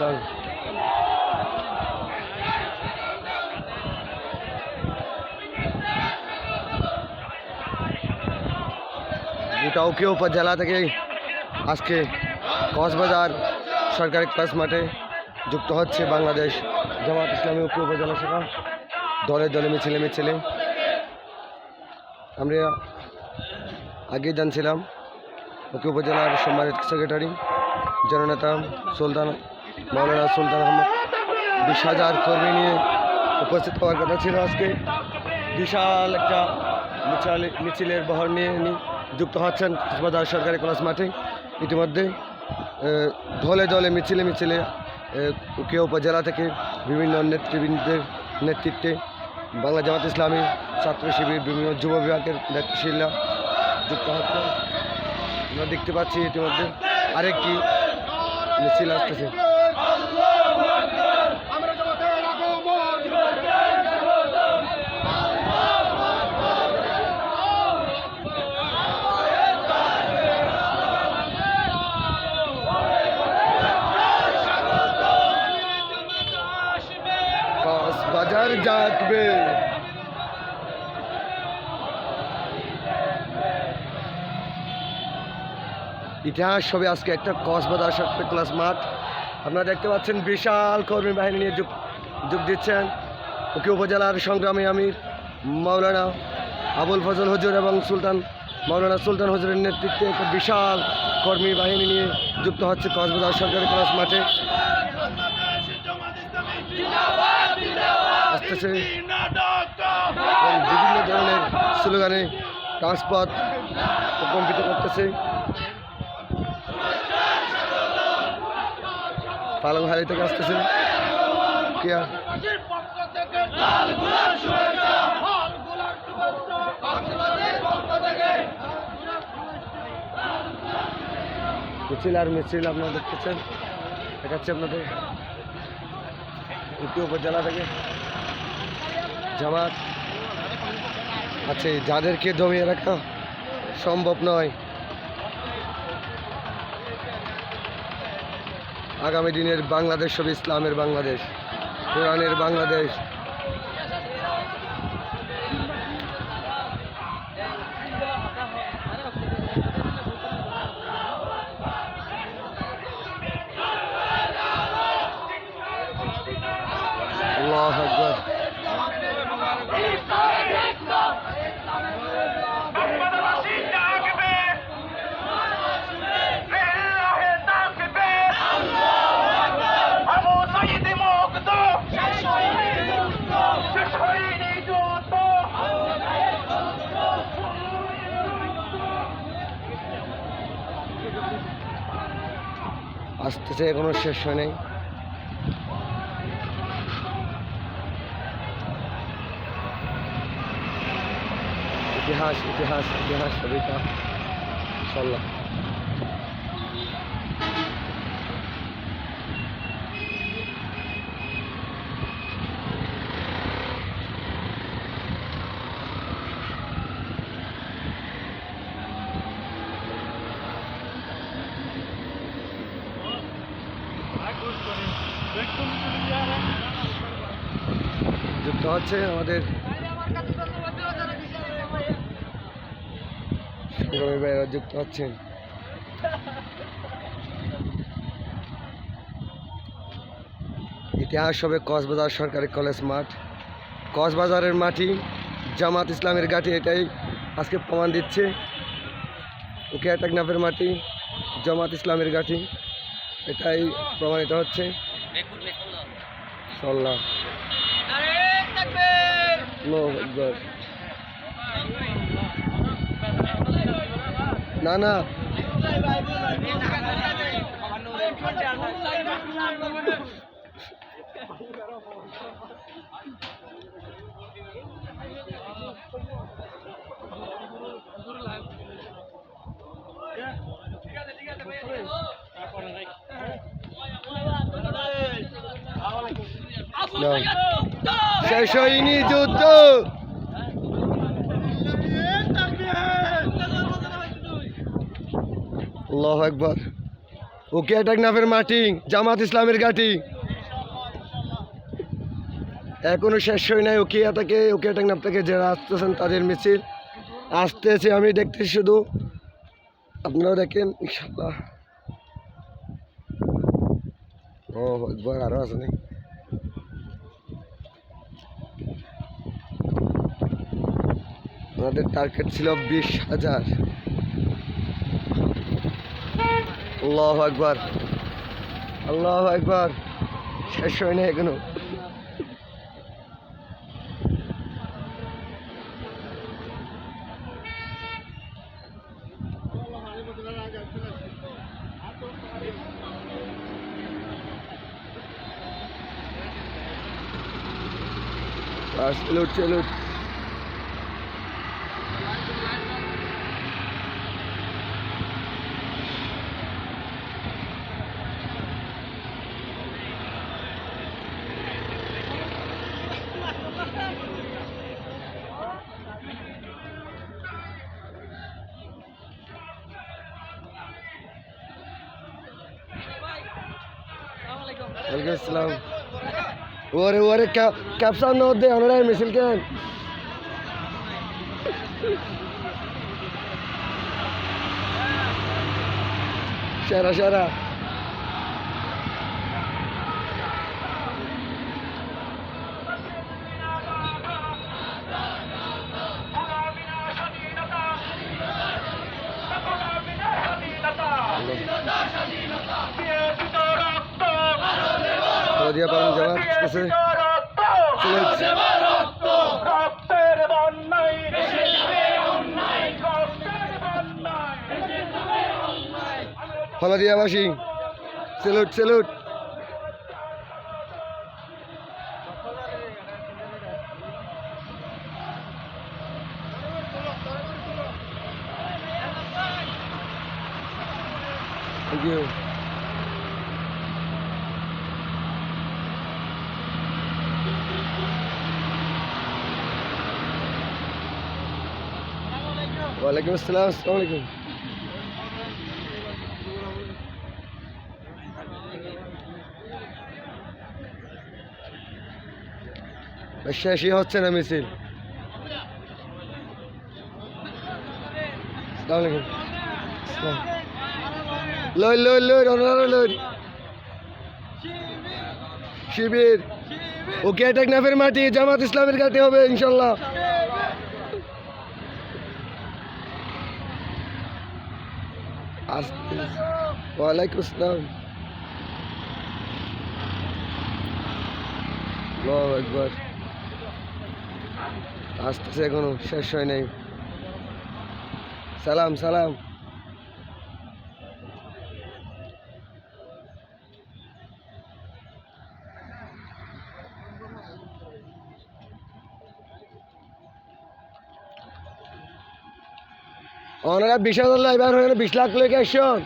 বিশাল গোটা উপজেলা থেকে আজকে কক্সবাজার সরকারি ক্লাস মাঠে যুক্ত হচ্ছে বাংলাদেশ জামাত ইসলামী উপজেলা শাখা দলে দলে মিছিলে আমরা আগে জানছিলাম উপজেলার সম্মানিত সেক্রেটারি জননেতা সুলতান মাওলানা সুলতান আহমদ 20,000 কর্মী নিয়ে উপস্থিত হওয়ার কথা ছিল। আজকে বিশাল একটা মিছিলের বহর নিয়ে যুক্ত হচ্ছেন কক্সবাজার সরকারি কলেজ মাঠে। ইতিমধ্যে দলে দলে মিছিলে উকিয়া উপজেলা থেকে বিভিন্ন নেতৃবৃন্দের নেতৃত্বে বাংলা জামাত ইসলামী ছাত্র শিবির বিভিন্ন যুব বিভাগের নেতৃত্বশীলরা যুক্ত হচ্ছে। আমরা দেখতে পাচ্ছি ইতিমধ্যে আরেকটি মিছিল আসতেছে। কক্সবাজার জাগবে, ইতিহাস হবে আজকে একটা কক্সবাজার সরকারি ক্লাস মাঠ। আপনারা দেখতে পাচ্ছেন বিশাল কর্মী বাহিনী নিয়ে যোগ দিচ্ছেন উকিয়া উপজেলার সংগ্রামী আমির মাওলানা আবুল ফজল হুজুর এবং মাওলানা সুলতান হুজুরের নেতৃত্বে একটা বিশাল কর্মী বাহিনী নিয়ে যুক্ত হচ্ছে কক্সবাজার সরকারি ক্লাস মাঠে। আসতেছে বিভিন্ন ধরনের স্লোগানে রাজপথ কম্পিত করতেছে। পালংহালি থেকে আসতেছে মিছিল আপনারা দেখতেছেন, দেখাচ্ছি আপনাদের উকিয়া উপজেলা থেকে জামাত আছে, যাদেরকে দমিয়ে রাখা সম্ভব নয়। আগামী দিনের বাংলাদেশ হবে ইসলামের বাংলাদেশ, কোরআনের বাংলাদেশ। আল্লাহু আকবার। আসতেছে, এখনো শেষ হয় নাই। ইতিহাস ইতিহাস ইতিহাস সবিতা ইনশাআল্লাহ। যুক্ত হচ্ছে আমাদের যুক্ত হচ্ছেন। ইতিহাস হবে কক্সবাজার সরকারি কলেজ মাঠ, কক্সবাজারের মাটি জামাত ইসলামের ঘাঁটি, এটাই আজকে প্রমাণ দিচ্ছে। উকিয়া টেকনাফের মাটি জামাত ইসলামের ঘাঁটি, এটাই প্রমাণিত হচ্ছে। না না শেষ হয়নি যুদ্ধ। আল্লাহু আকবার। ওকে টেকনাফের মাটি, জামাত ইসলামের ঘাঁটি। এখনো শেষ হয় নাই ওকে টেকনাফ থেকে যারা আসতেছেন তাদের মিছিল আসতেছে, আমি দেখতেছি শুধু, আপনারাও দেখেন ইনশাল্লাহ। ও একবার আরো আছে নাকি? আমাদের টার্গেট ছিল 20,000। আল্লাহু আকবার, আল্লাহু আকবার, শেষ হয় না এখনো। চলো ওয়ালাইকুম আসসালাম। ওরে ক্যাপশন নো দে ওনারা মিছিল কেন? সেরা দিয়া পালন জামাত কাছে হলদিয়াবাসী সেলুট। Thank you. ওয়ালাইকুম আসসালাম, আসসালামু আলাইকুম। শেষই হচ্ছে না মিছিল। আসসালামু আলাইকুম। লই শিবির ওকে টেকনাফের মাটি, জামাত ইসলামের ঘাঁটি হবে ইনশাল্লাহ। ওয়ালাইকুম আসসালাম। আল্লাহু আকবার, আসতেছে এখনো শেষ হয় নাই। সালাম। ওনারা 20,000 এবার হয়ে 20 লাখ লোক একশন।